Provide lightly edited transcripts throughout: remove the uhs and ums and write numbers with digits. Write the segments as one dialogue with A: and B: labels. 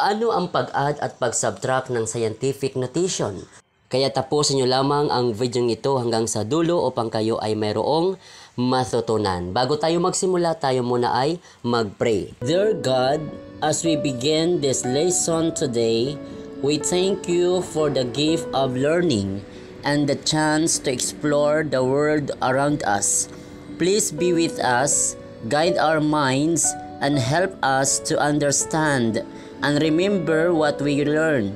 A: Paano ang pag-add at pag-subtract ng scientific notation? Kaya tapusin nyo lamang ang video ito hanggang sa dulo upang kayo ay mayroong matutunan. Bago tayo magsimula, tayo muna ay mag-pray. Dear God, as we begin this lesson today, we thank you for the gift of learning and the chance to explore the world around us. Please be with us, guide our minds, and help us to understand and remember what we learn.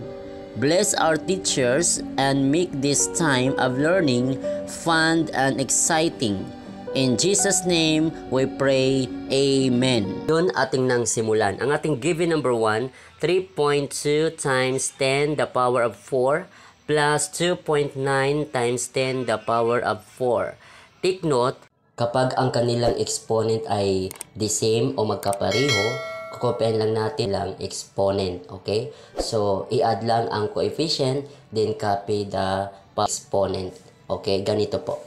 A: Bless our teachers and make this time of learning fun and exciting. In Jesus' name, we pray, Amen. Doon ating nang simulan. Ang ating given number 1, 3.2 times 10 the power of 4 plus 2.9 times 10 the power of 4. Take note, kapag ang kanilang exponent ay the same o magkapareho, kukopyahin lang natin lang exponent, okay? So, i-add lang ang coefficient, then copy the exponent. Okay, ganito po.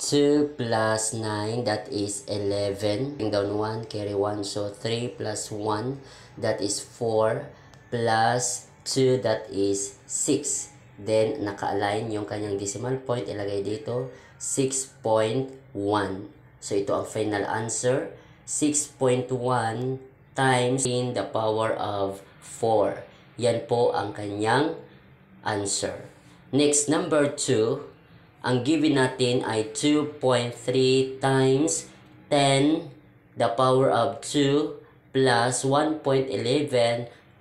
A: 2 plus 9, that is 11. Bring down 1, carry 1. So, 3 plus 1, that is 4. Plus 2, that is 6. Then, naka-align yung kanyang decimal point. Ilagay dito, 6.1. So, ito ang final answer. 6.1 times in the power of 4. Yan po ang kanyang answer. Next, number 2. Ang given natin ay 2.3 times 10 the power of 2 plus 1.11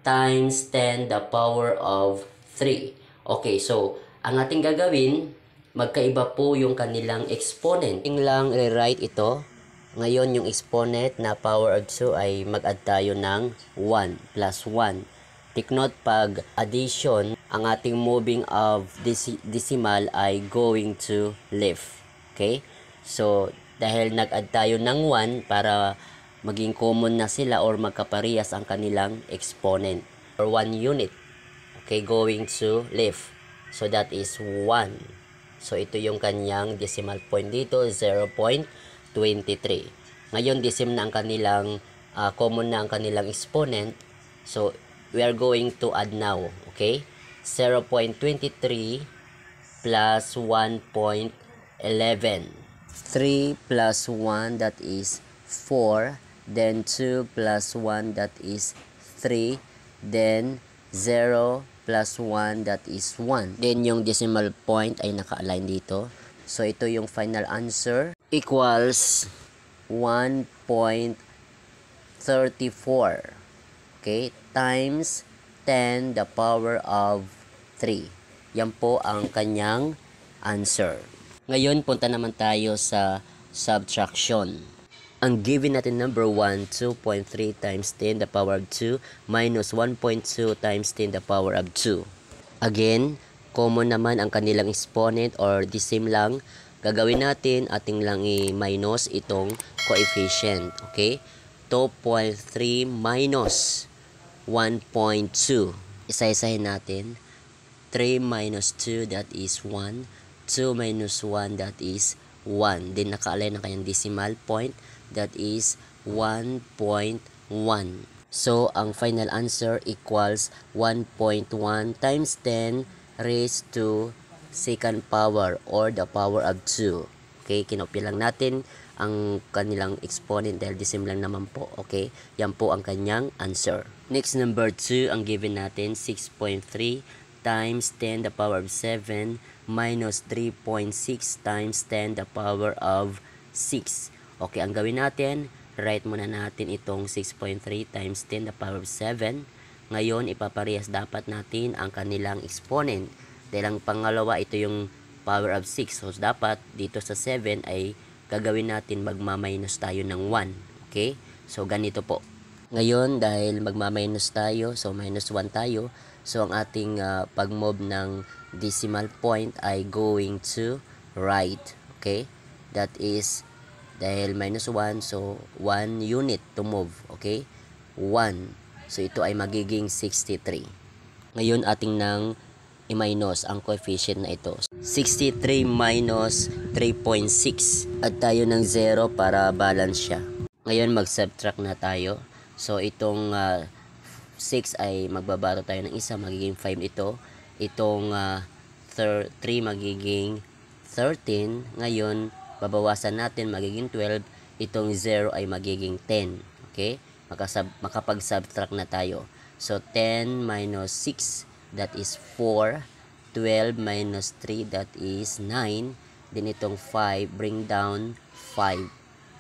A: times 10 the power of 3. Okay, so ang ating gagawin, magkaiba po yung kanilang exponent. Ing lang rewrite ito. Ngayon, yung exponent na power of 2 ay mag-add tayo ng 1 plus 1. Take note, pag addition, ang ating moving of decimal ay going to left. Okay? So, dahil nag-add tayo ng 1 para maging common na sila or magkaparehas ang kanilang exponent. Or 1 unit. Okay, going to left. So, that is 1. So, ito yung kanyang decimal point dito, 0.23. Ngayon, decimal na ang kanilang, common na ang kanilang exponent. So, we are going to add now. Okay? 0.23 plus 1.11. 3 plus 1, that is 4. Then 2 plus 1, that is 3. Then 0 plus 1, that is 1. Then yung decimal point ay naka-align dito. So, ito yung final answer. Equals 1.34. Okay? Times 10 the power of 3. Yan po ang kanyang answer. Ngayon, punta naman tayo sa subtraction. Ang given natin number 1, 2.3 times 10 the power of 2 minus 1.2 times 10 the power of 2. Again, common naman ang kanilang exponent or the same lang. Gagawin natin, ating lang i-minus itong coefficient. Okay? 2.3 minus 1.2. Isa-isahin natin. 3 minus 2, that is 1. 2 minus 1, that is 1. Then, naka-align ang kanyang decimal point. That is 1.1. So, ang final answer equals 1.1 times 10 raised to second power or the power of 2. Okay, kinopya lang natin ang kanilang exponent dahil decimal lang naman po. Okay, yan po ang kanyang answer. Next, number 2, ang given natin 6.3 times 10 the power of 7 minus 3.6 times 10 the power of 6. Okay, ang gawin natin, write muna natin itong 6.3 times 10 the power of 7. Ngayon, ipaparehas dapat natin ang kanilang exponent. Dahil ang pangalawa, ito yung power of 6. So, dapat dito sa 7 ay gagawin natin magma-minus tayo ng 1. Okay? So, ganito po. Ngayon, dahil magma-minus tayo, so minus 1 tayo. So, ang ating pag-move ng decimal point ay going to right. Okay? That is, dahil minus 1, so 1 unit to move. Okay? 1. So, ito ay magiging 63. Ngayon, ating nang i-minus ang coefficient na ito. 63 minus 3.6. Add tayo ng 0 para balance siya. Ngayon, mag-subtract na tayo. So, itong 6 ay magbabaro tayo ng isa, magiging 5 ito. Itong 3 magiging 13. Ngayon, babawasan natin, magiging 12. Itong 0 ay magiging 10. Okay? Makapag-subtract na tayo. So, 10 minus 6, that is 4. 12 minus 3, that is 9. Then, itong 5, bring down 5.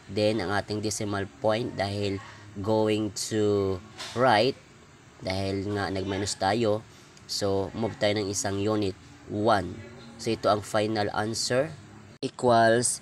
A: Then, ang ating decimal point, dahil going to right, dahil nga nag-minus tayo, so, move tayo ng isang unit, 1. So, ito ang final answer, equals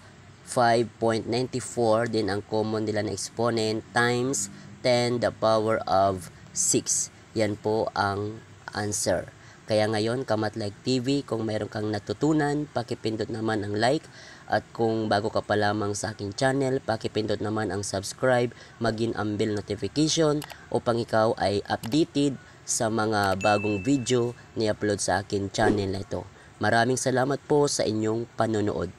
A: 5.94. Then, ang common nila na exponent, times 10 the power of 6. Yan po ang answer. Kaya ngayon, Kamatlag TV, kung mayroon kang natutunan, pakipindot naman ang like. At kung bago ka pa lamang sa aking channel, pakipindot naman ang subscribe, maging ang bell notification upang ikaw ay updated sa mga bagong video ni-upload sa aking channel na ito. Maraming salamat po sa inyong panonood.